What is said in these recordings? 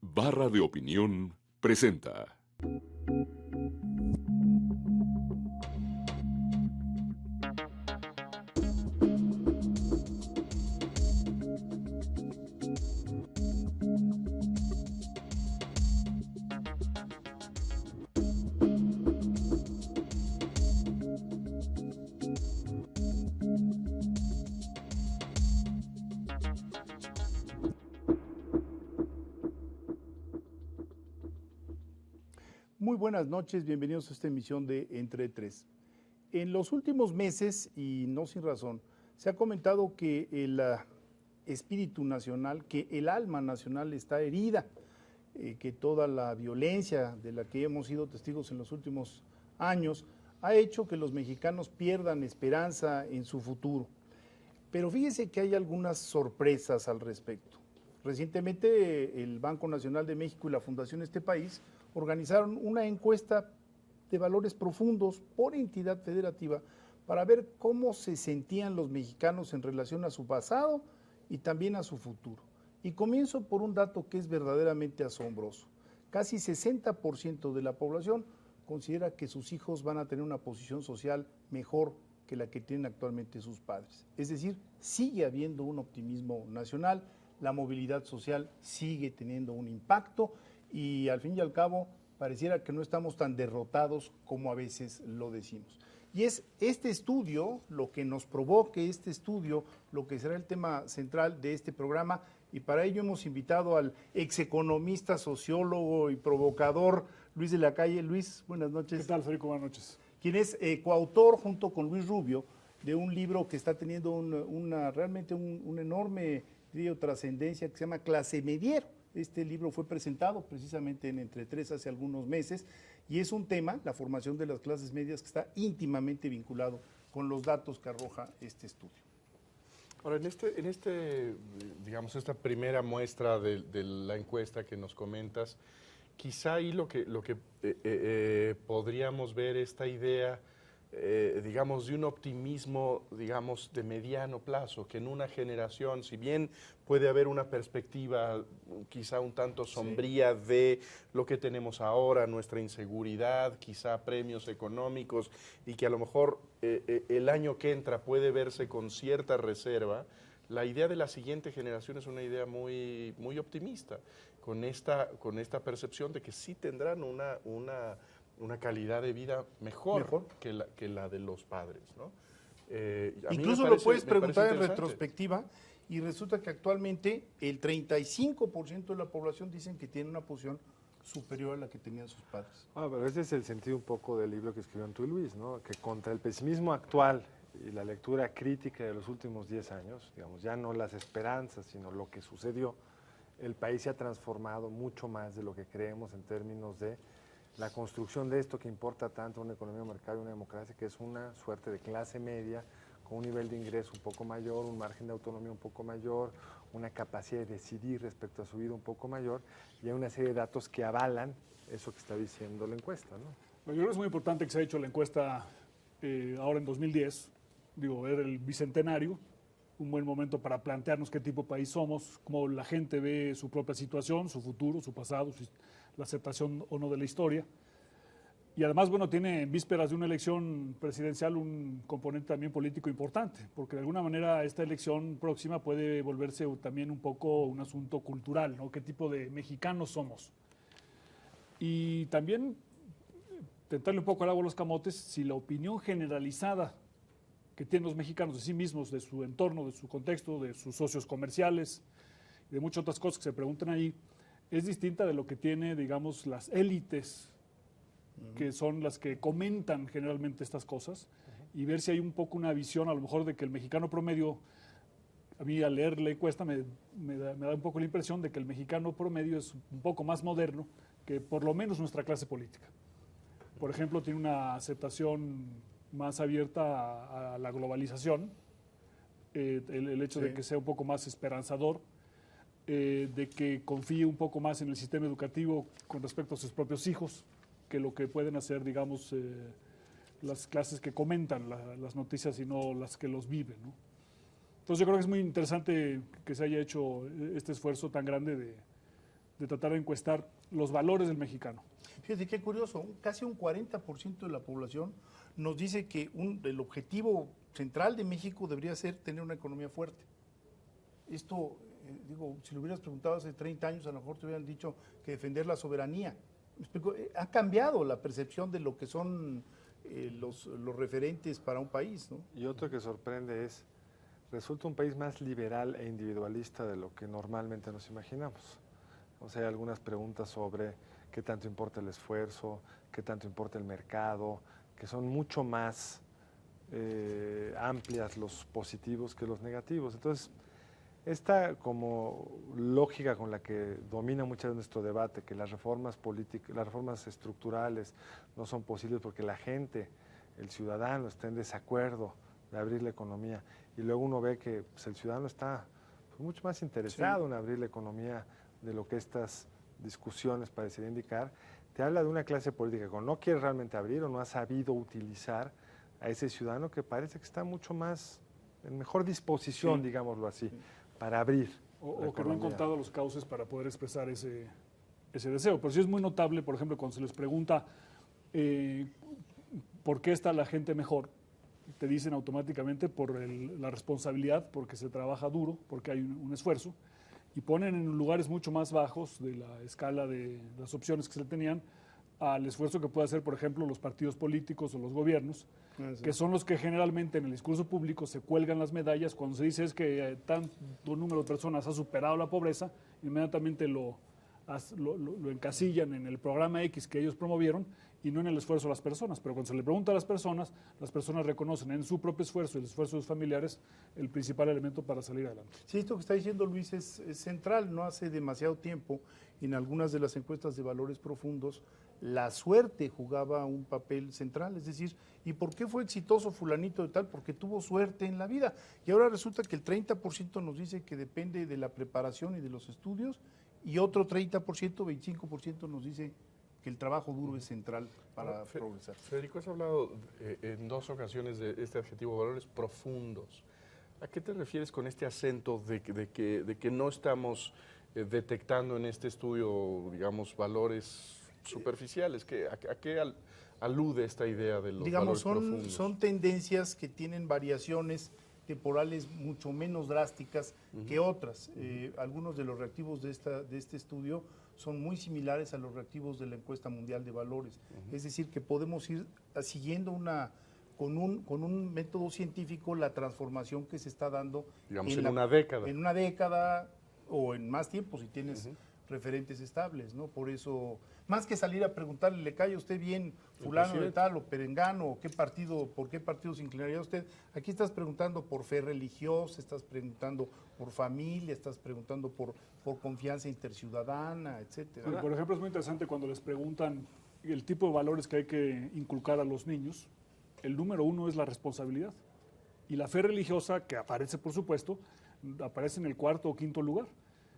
Barra de Opinión presenta. Muy buenas noches, bienvenidos a esta emisión de Entre Tres. En los últimos meses, y no sin razón, se ha comentado que el espíritu nacional, que el alma nacional está herida, que toda la violencia de la que hemos sido testigos en los últimos años ha hecho que los mexicanos pierdan esperanza en su futuro. Pero fíjese que hay algunas sorpresas al respecto. Recientemente el Banco Nacional de México y la Fundación Este País organizaron una encuesta de valores profundos por entidad federativa para ver cómo se sentían los mexicanos en relación a su pasado y también a su futuro. Y comienzo por un dato que es verdaderamente asombroso. Casi 60% de la población considera que sus hijos van a tener una posición social mejor que la que tienen actualmente sus padres. Es decir, sigue habiendo un optimismo nacional, la movilidad social sigue teniendo un impacto y al fin y al cabo pareciera que no estamos tan derrotados como a veces lo decimos. Y es este estudio lo que nos provoque, este estudio lo que será el tema central de este programa, y para ello hemos invitado al execonomista, sociólogo y provocador Luis de la Calle. Luis, buenas noches. ¿Qué tal, Federico? Buenas noches. Quien es coautor junto con Luis Rubio de un libro que está teniendo realmente una enorme trascendencia, que se llama Clase Mediero. Este libro fue presentado precisamente en Entre Tres hace algunos meses y es un tema, la formación de las clases medias, que está íntimamente vinculado con los datos que arroja este estudio. Ahora, digamos, esta primera muestra de la encuesta que nos comentas, quizá ahí lo que podríamos ver esta idea, digamos, de un optimismo, digamos, de mediano plazo, que en una generación, si bien puede haber una perspectiva quizá un tanto sombría de lo que tenemos ahora, nuestra inseguridad, quizá premios económicos, y que a lo mejor el año que entra puede verse con cierta reserva, la idea de la siguiente generación es una idea muy, muy optimista, con esta percepción de que sí tendrán una calidad de vida mejor. Que la de los padres, ¿no? Incluso lo puedes preguntar en retrospectiva y resulta que actualmente el 35% de la población dicen que tiene una posición superior a la que tenían sus padres. Pero ese es el sentido un poco del libro que escribió tú y Luis, ¿no? Que contra el pesimismo actual y la lectura crítica de los últimos 10 años, digamos, ya no las esperanzas, sino lo que sucedió, el país se ha transformado mucho más de lo que creemos en términos de la construcción de esto que importa tanto a una economía de mercado y una democracia, que es una suerte de clase media con un nivel de ingreso un poco mayor, un margen de autonomía un poco mayor, una capacidad de decidir respecto a su vida un poco mayor, y hay una serie de datos que avalan eso que está diciendo la encuesta, ¿no? Yo creo que es muy importante que se haya hecho la encuesta ahora en 2010, era el bicentenario, un buen momento para plantearnos qué tipo de país somos, cómo la gente ve su propia situación, su futuro, su pasado, la aceptación o no de la historia. Y además, tiene en vísperas de una elección presidencial un componente también político importante, porque de alguna manera esta elección próxima puede volverse también un poco un asunto cultural, ¿no? ¿Qué tipo de mexicanos somos? Y también tentarle un poco el agua a los camotes si la opinión generalizada que tienen los mexicanos de sí mismos, de su entorno, de su contexto, de sus socios comerciales y de muchas otras cosas que se preguntan ahí, es distinta de lo que tiene, digamos, las élites, que son las que comentan generalmente estas cosas, y ver si hay un poco una visión, a lo mejor, de que el mexicano promedio, a mí al leer la encuesta me da un poco la impresión de que el mexicano promedio es un poco más moderno que por lo menos nuestra clase política. Por ejemplo, tiene una aceptación más abierta a la globalización, el hecho de que sea un poco más esperanzador, de que confíe un poco más en el sistema educativo con respecto a sus propios hijos, que lo que pueden hacer, digamos, las clases que comentan las noticias y no las que los viven, ¿no? Entonces yo creo que es muy interesante que se haya hecho este esfuerzo tan grande de tratar de encuestar los valores del mexicano. Fíjate qué curioso, casi un 40% de la población nos dice que el objetivo central de México debería ser tener una economía fuerte. Esto, digo, si lo hubieras preguntado hace 30 años, a lo mejor te hubieran dicho que defender la soberanía. ¿Me explico? Ha cambiado la percepción de lo que son los referentes para un país, ¿no? Y otro que sorprende es, resulta un país más liberal e individualista de lo que normalmente nos imaginamos. O sea, hay algunas preguntas sobre qué tanto importa el esfuerzo, qué tanto importa el mercado, que son mucho más amplias los positivos que los negativos. Entonces, esta como lógica con la que domina mucho nuestro debate, que las reformas políticas, las reformas estructurales no son posibles porque la gente, el ciudadano está en desacuerdo de abrir la economía, y luego uno ve que pues, el ciudadano está pues, mucho más interesado en abrir la economía de lo que estas discusiones parecerían indicar, te habla de una clase política que no quiere realmente abrir o no ha sabido utilizar a ese ciudadano que parece que está mucho más en mejor disposición, digámoslo así, para abrir. O que no han encontrado los cauces para poder expresar ese deseo. Pero sí es muy notable, por ejemplo, cuando se les pregunta por qué está la gente mejor, te dicen automáticamente por la responsabilidad, porque se trabaja duro, porque hay un esfuerzo, y ponen en lugares mucho más bajos de la escala de las opciones que se le tenían al esfuerzo que puede hacer, por ejemplo, los partidos políticos o los gobiernos, que son los que generalmente en el discurso público se cuelgan las medallas cuando se dice es que tanto número de personas ha superado la pobreza, inmediatamente lo encasillan en el programa X que ellos promovieron y no en el esfuerzo de las personas. Pero cuando se le pregunta a las personas reconocen en su propio esfuerzo y el esfuerzo de sus familiares el principal elemento para salir adelante. Sí, esto que está diciendo Luis es central. No hace demasiado tiempo, en algunas de las encuestas de valores profundos, la suerte jugaba un papel central, es decir, ¿y por qué fue exitoso fulanito de tal? Porque tuvo suerte en la vida. Y ahora resulta que el 30% nos dice que depende de la preparación y de los estudios, y otro 30%, 25% nos dice que el trabajo duro es central para progresar. Federico, has hablado en 2 ocasiones de este adjetivo, valores profundos. ¿A qué te refieres con este acento de que no estamos detectando en este estudio, digamos, valores superficiales? ¿A qué alude esta idea de los valores profundos? Son tendencias que tienen variaciones temporales mucho menos drásticas que otras. Algunos de los reactivos de este estudio son muy similares a los reactivos de la encuesta mundial de valores. Es decir, que podemos ir siguiendo con un método científico la transformación que se está dando. Digamos, en una década. En una década o en más tiempo, si tienes referentes estables, ¿no? Por eso, más que salir a preguntarle, ¿le cae a usted bien fulano de tal o perengano, o por qué partido se inclinaría usted? Aquí estás preguntando por fe religiosa, estás preguntando por familia, estás preguntando por confianza interciudadana, etcétera. Sí, por ejemplo, es muy interesante cuando les preguntan el tipo de valores que hay que inculcar a los niños. El número 1 es la responsabilidad. Y la fe religiosa, que aparece, por supuesto, aparece en el 4º o 5º lugar.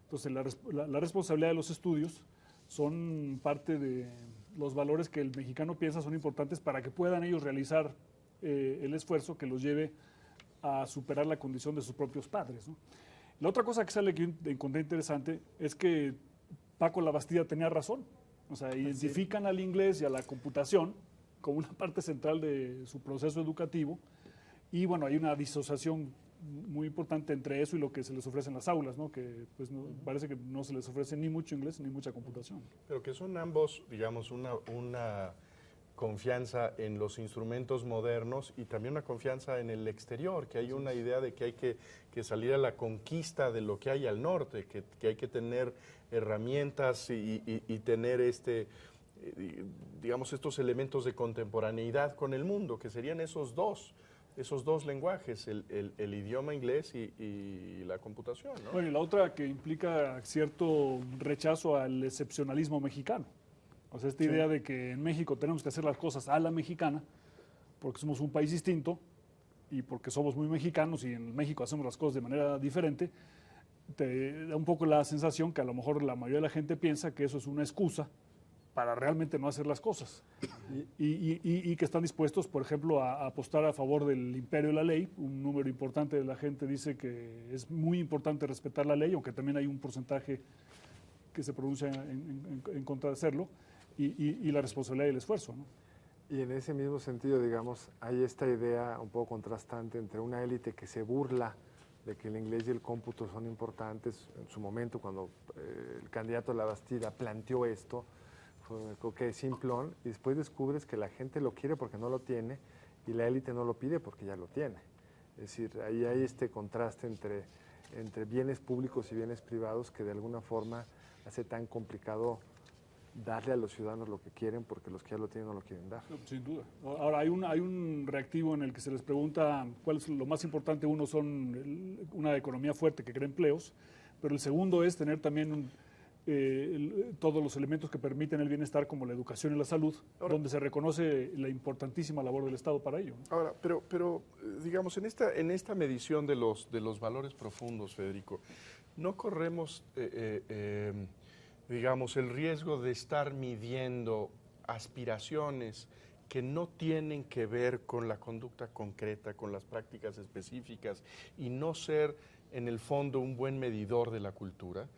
Entonces, la responsabilidad de los estudios son parte de los valores que el mexicano piensa son importantes para que puedan ellos realizar el esfuerzo que los lleve a superar la condición de sus propios padres, ¿no? La otra cosa que sale aquí encontré interesante es que Paco Labastida tenía razón. O sea, identifican al inglés y a la computación como una parte central de su proceso educativo, y bueno, hay una disociación muy importante entre eso y lo que se les ofrece en las aulas, ¿no? Que pues parece que no se les ofrece ni mucho inglés ni mucha computación. Pero que son ambos, digamos, una confianza en los instrumentos modernos y también una confianza en el exterior, que hay una idea de que hay que salir a la conquista de lo que hay al norte, que hay que tener herramientas y tener digamos, estos elementos de contemporaneidad con el mundo, que serían esos dos lenguajes, el idioma inglés y la computación, ¿no? Bueno, y la otra que implica cierto rechazo al excepcionalismo mexicano. O sea, esta idea de que en México tenemos que hacer las cosas a la mexicana, porque somos un país distinto y porque somos muy mexicanos y en México hacemos las cosas de manera diferente, te da un poco la sensación que a lo mejor la mayoría de la gente piensa que eso es una excusa para realmente no hacer las cosas. Y que están dispuestos, por ejemplo, a apostar a favor del imperio de la ley. Un número importante de la gente dice que es muy importante respetar la ley, aunque también hay un porcentaje que se pronuncia en contra de hacerlo, y la responsabilidad y el esfuerzo, ¿no? Y en ese mismo sentido, digamos, hay esta idea un poco contrastante entre una élite que se burla de que el inglés y el cómputo son importantes. En su momento, cuando el candidato a la Bastida planteó esto, creo que simplón, y después descubres que la gente lo quiere porque no lo tiene y la élite no lo pide porque ya lo tiene. Es decir, ahí hay este contraste entre bienes públicos y bienes privados que de alguna forma hace tan complicado darle a los ciudadanos lo que quieren porque los que ya lo tienen no lo quieren dar. No, sin duda. Ahora, hay un reactivo en el que se les pregunta cuál es lo más importante. Uno son una economía fuerte que crea empleos, pero el segundo es tener también todos los elementos que permiten el bienestar, como la educación y la salud, donde se reconoce la importantísima labor del Estado para ello, ¿no? Ahora, pero digamos, en esta medición de los valores profundos, Federico, no corremos, digamos, el riesgo de estar midiendo aspiraciones que no tienen que ver con la conducta concreta, con las prácticas específicas, y no ser, en el fondo, un buen medidor de la cultura.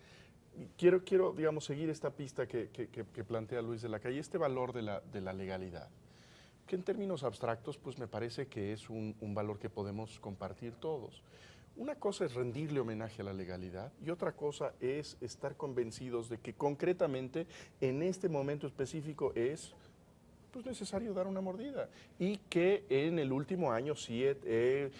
Quiero, digamos, seguir esta pista que plantea Luis de la Calle, este valor de la legalidad, que en términos abstractos, pues me parece que es un valor que podemos compartir todos. Una cosa es rendirle homenaje a la legalidad y otra cosa es estar convencidos de que concretamente en este momento específico es pues necesario dar una mordida, y que en el último año sí he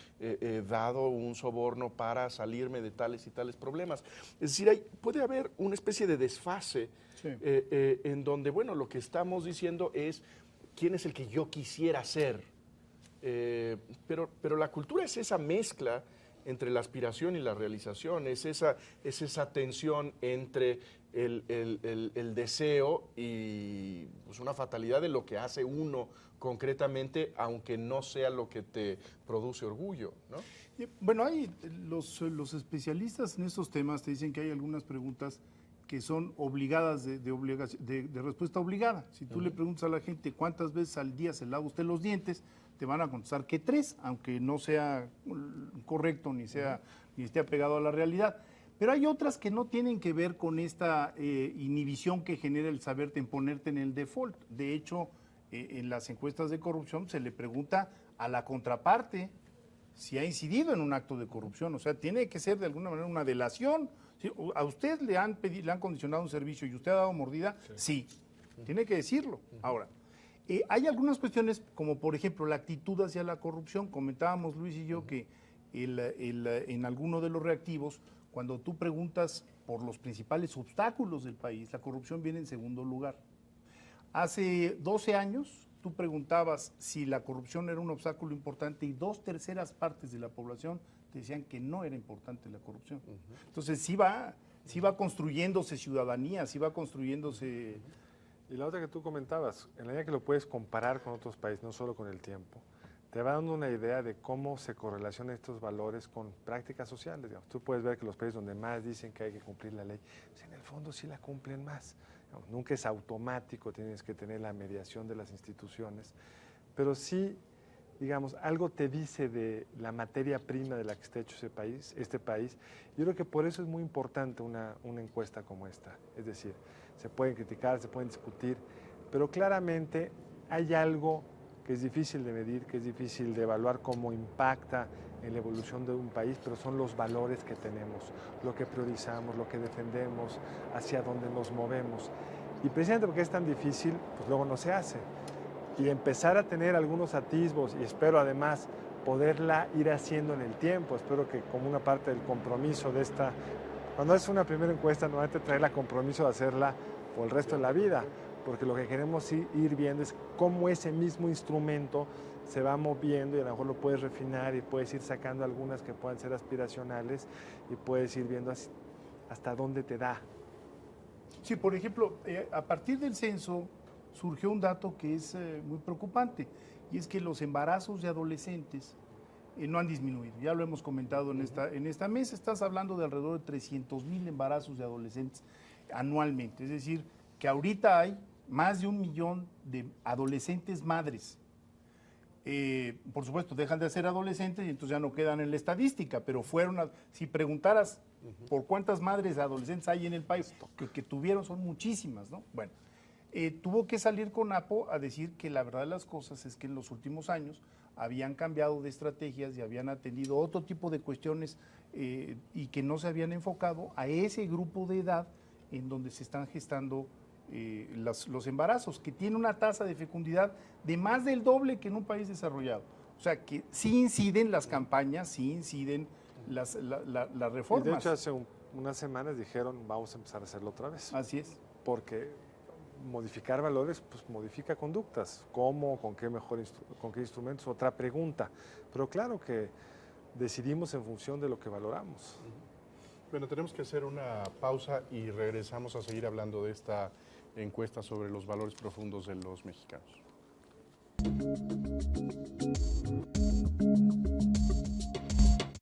dado un soborno para salirme de tales y tales problemas. Es decir, puede haber una especie de desfase, sí, en donde, bueno, lo que estamos diciendo es quién es el que yo quisiera ser, pero la cultura es esa mezcla entre la aspiración y la realización, es esa tensión entre el deseo y pues, una fatalidad de lo que hace uno concretamente, aunque no sea lo que te produce orgullo, ¿no? Bueno, hay los especialistas en estos temas te dicen que hay algunas preguntas que son obligadas de respuesta obligada. Si tú le preguntas a la gente cuántas veces al día se lava usted los dientes, te van a contestar que 3, aunque no sea correcto ni esté apegado a la realidad. Pero hay otras que no tienen que ver con esta inhibición que genera el saberte en ponerte en el default. De hecho, en las encuestas de corrupción se le pregunta a la contraparte si ha incidido en un acto de corrupción. O sea, tiene que ser de alguna manera una delación. ¿Sí? ¿A usted le han condicionado un servicio y usted ha dado mordida? Sí. Tiene que decirlo. Ahora, hay algunas cuestiones, como por ejemplo la actitud hacia la corrupción. Comentábamos Luis y yo que en alguno de los reactivos, cuando tú preguntas por los principales obstáculos del país, la corrupción viene en segundo lugar. Hace 12 años tú preguntabas si la corrupción era un obstáculo importante y 2/3 partes de la población te decían que no era importante la corrupción. Entonces sí va construyéndose ciudadanía, sí va construyéndose. Y la otra que tú comentabas, en la medida que lo puedes comparar con otros países, no solo con el tiempo, te va dando una idea de cómo se correlacionan estos valores con prácticas sociales. Digamos. Tú puedes ver que los países donde más dicen que hay que cumplir la ley, pues en el fondo sí la cumplen más. Digamos, nunca es automático, tienes que tener la mediación de las instituciones, pero sí, digamos, algo te dice de la materia prima de la que está hecho este país. Yo creo que por eso es muy importante una encuesta como esta. Es decir, se pueden criticar, se pueden discutir, pero claramente hay algo que es difícil de medir, que es difícil de evaluar cómo impacta en la evolución de un país, pero son los valores que tenemos, lo que priorizamos, lo que defendemos, hacia dónde nos movemos. Y precisamente porque es tan difícil, pues luego no se hace. Y empezar a tener algunos atisbos, y espero además poderla ir haciendo en el tiempo, espero que como una parte del compromiso de esta, cuando es una primera encuesta, normalmente traer el compromiso de hacerla por el resto de la vida, porque lo que queremos ir viendo es cómo ese mismo instrumento se va moviendo y a lo mejor lo puedes refinar y puedes ir sacando algunas que puedan ser aspiracionales y puedes ir viendo hasta dónde te da. Sí, por ejemplo, a partir del censo surgió un dato que es muy preocupante, y es que los embarazos de adolescentes no han disminuido. Ya lo hemos comentado en esta mesa, estás hablando de alrededor de 300,000 embarazos de adolescentes anualmente, es decir, que ahorita hay más de 1 millón de adolescentes madres. Por supuesto, dejan de ser adolescentes y entonces ya no quedan en la estadística, pero si preguntaras ¿Por cuántas madres adolescentes hay en el país? Que tuvieron, son muchísimas, ¿no? Bueno, tuvo que salir CONAPO a decir que la verdad de las cosas es que en los últimos años habían cambiado de estrategias y habían atendido otro tipo de cuestiones y que no se habían enfocado a ese grupo de edad en donde se están gestando los embarazos, que tiene una tasa de fecundidad de más del doble que en un país desarrollado. O sea, que sí inciden las campañas, sí inciden las reformas. Y de hecho, hace unas semanas dijeron, vamos a empezar a hacerlo otra vez. Así es. Porque modificar valores, pues modifica conductas. ¿Cómo? ¿Con qué instrumentos? Otra pregunta. Pero claro que decidimos en función de lo que valoramos. Bueno, tenemos que hacer una pausa y regresamos a seguir hablando de esta encuesta sobre los valores profundos de los mexicanos.